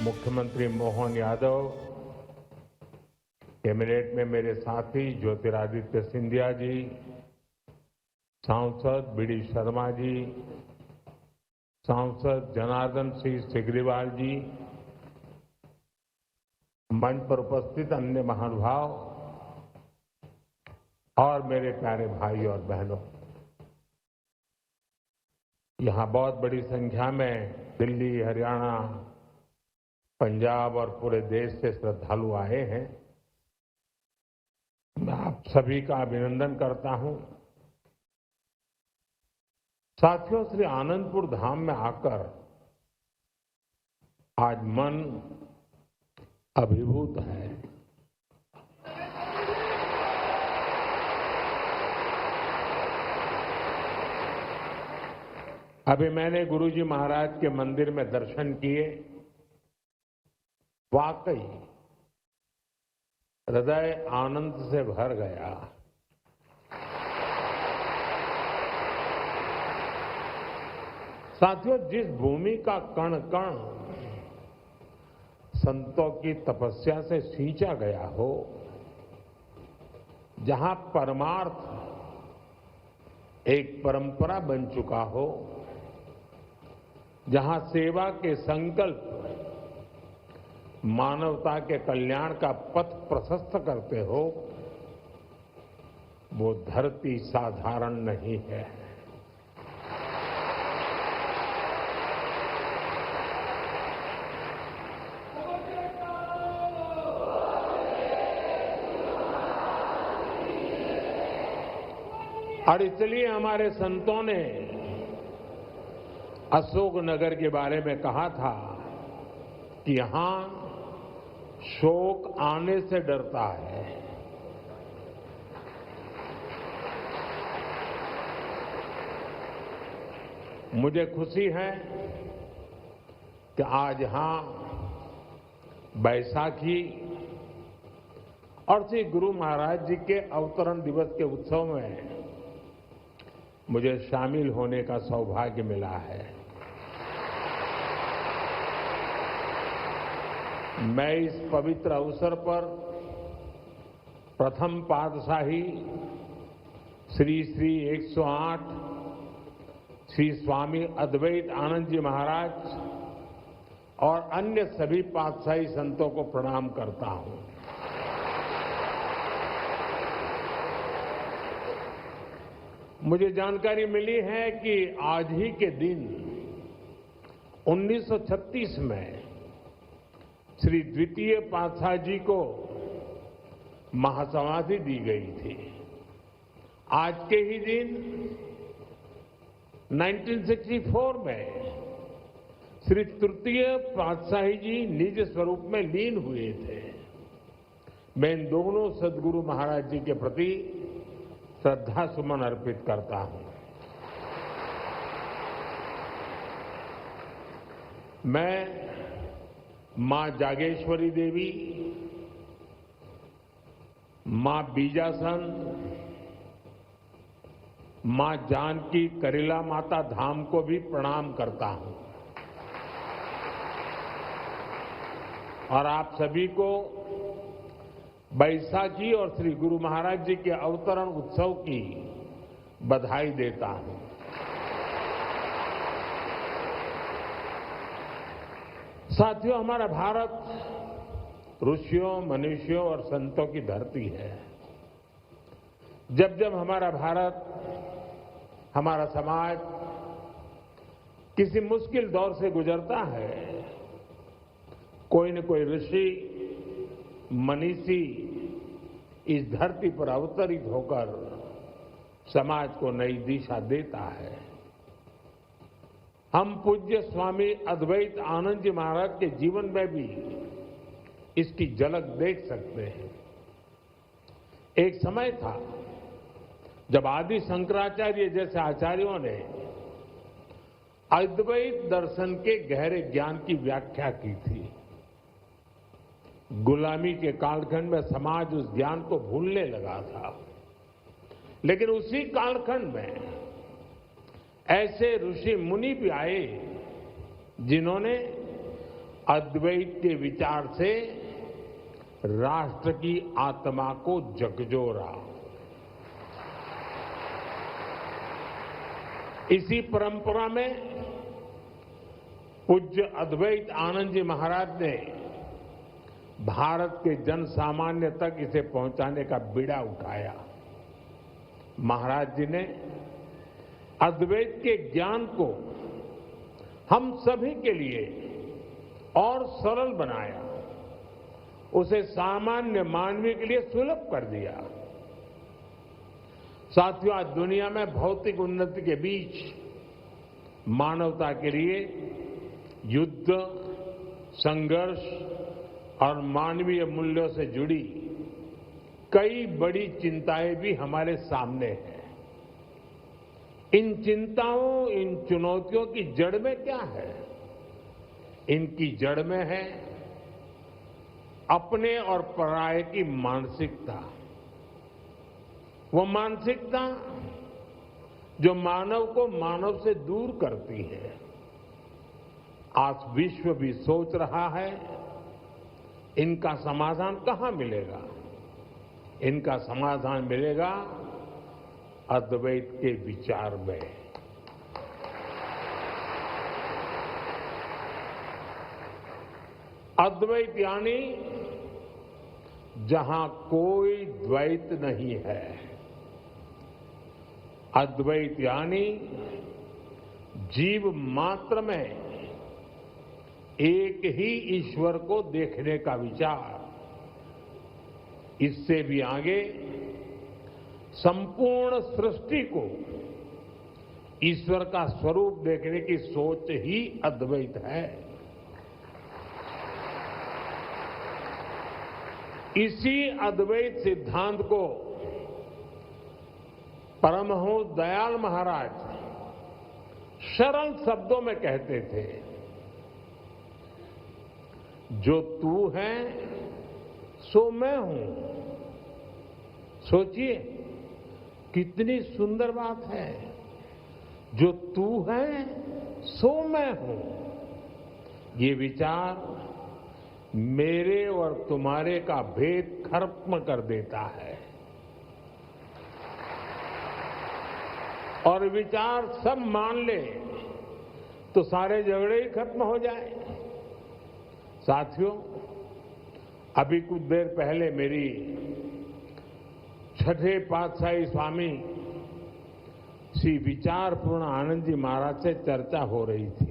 मुख्यमंत्री मोहन यादव, कैबिनेट में मेरे साथी ज्योतिरादित्य सिंधिया जी, सांसद बीडी शर्मा जी, सांसद जनार्दन सिंह सिग्रीवाल जी, मंच पर उपस्थित अन्य महानुभाव और मेरे प्यारे भाई और बहनों, यहां बहुत बड़ी संख्या में दिल्ली, हरियाणा, पंजाब और पूरे देश से श्रद्धालु आए हैं। मैं आप सभी का अभिनंदन करता हूं। साथियों, श्री आनंदपुर धाम में आकर आज मन अभिभूत है। अभी मैंने गुरुजी महाराज के मंदिर में दर्शन किए। वाकई हृदय आनंद से भर गया। साथियों, जिस भूमि का कण कण संतों की तपस्या से सींचा गया हो, जहां परमार्थ एक परंपरा बन चुका हो, जहां सेवा के संकल्प मानवता के कल्याण का पथ प्रशस्त करते हो, वो धरती साधारण नहीं है। और इसलिए हमारे संतों ने अशोकनगर के बारे में कहा था कि यहां शोक आने से डरता है। मुझे खुशी है कि आज यहां बैसाखी और श्री गुरु महाराज जी के अवतरण दिवस के उत्सव में मुझे शामिल होने का सौभाग्य मिला है। मैं इस पवित्र अवसर पर प्रथम पातशाही श्री श्री 108 श्री स्वामी अद्वैत आनंद जी महाराज और अन्य सभी पातशाही संतों को प्रणाम करता हूं। मुझे जानकारी मिली है कि आज ही के दिन 1936 में श्री द्वितीय पातशाह जी को महासमाधि दी गई थी। आज के ही दिन 1964 में श्री तृतीय पातशाही जी निज स्वरूप में लीन हुए थे। मैं इन दोनों सद्गुरु महाराज जी के प्रति श्रद्धा सुमन अर्पित करता हूं। मैं मां जागेश्वरी देवी, मां बीजासन, मां जानकी करीला माता धाम को भी प्रणाम करता हूं और आप सभी को बैसाखी और श्री गुरु महाराज जी के अवतरण उत्सव की बधाई देता हूं। साथियों, हमारा भारत ऋषियों, मनुष्यों और संतों की धरती है। जब जब हमारा भारत, हमारा समाज किसी मुश्किल दौर से गुजरता है, कोई न कोई ऋषि, मनीषी इस धरती पर अवतरित होकर समाज को नई दिशा देता है। हम पूज्य स्वामी अद्वैत आनंद जी महाराज के जीवन में भी इसकी झलक देख सकते हैं। एक समय था जब आदि शंकराचार्य जैसे आचार्यों ने अद्वैत दर्शन के गहरे ज्ञान की व्याख्या की थी। गुलामी के कालखंड में समाज उस ज्ञान को भूलने लगा था, लेकिन उसी कालखंड में ऐसे ऋषि मुनि भी आए जिन्होंने अद्वैत के विचार से राष्ट्र की आत्मा को झकझोरा। इसी परंपरा में पूज्य अद्वैत आनंद जी महाराज ने भारत के जन सामान्य तक इसे पहुंचाने का बीड़ा उठाया। महाराज जी ने अद्वैत के ज्ञान को हम सभी के लिए और सरल बनाया, उसे सामान्य मानवीय के लिए सुलभ कर दिया। साथियों, आज दुनिया में भौतिक उन्नति के बीच मानवता के लिए युद्ध, संघर्ष और मानवीय मूल्यों से जुड़ी कई बड़ी चिंताएं भी हमारे सामने हैं। इन चिंताओं, इन चुनौतियों की जड़ में क्या है? इनकी जड़ में है अपने और पराये की मानसिकता। वो मानसिकता जो मानव को मानव से दूर करती है। आज विश्व भी सोच रहा है इनका समाधान कहां मिलेगा? इनका समाधान मिलेगा अद्वैत के विचार में। अद्वैत यानी जहां कोई द्वैत नहीं है। अद्वैत यानी जीव मात्र में एक ही ईश्वर को देखने का विचार। इससे भी आगे संपूर्ण सृष्टि को ईश्वर का स्वरूप देखने की सोच ही अद्वैत है। इसी अद्वैत सिद्धांत को परमहंस दयाल महाराज सरल शब्दों में कहते थे, जो तू है सो मैं हूं। सोचिए कितनी सुंदर बात है। जो तू है सो मैं हूं। ये विचार मेरे और तुम्हारे का भेद खत्म कर देता है और विचार सब मान ले तो सारे झगड़े ही खत्म हो जाए। साथियों, अभी कुछ देर पहले मेरी छठे पातशाही स्वामी श्री विचारपूर्ण आनंद जी महाराज से चर्चा हो रही थी।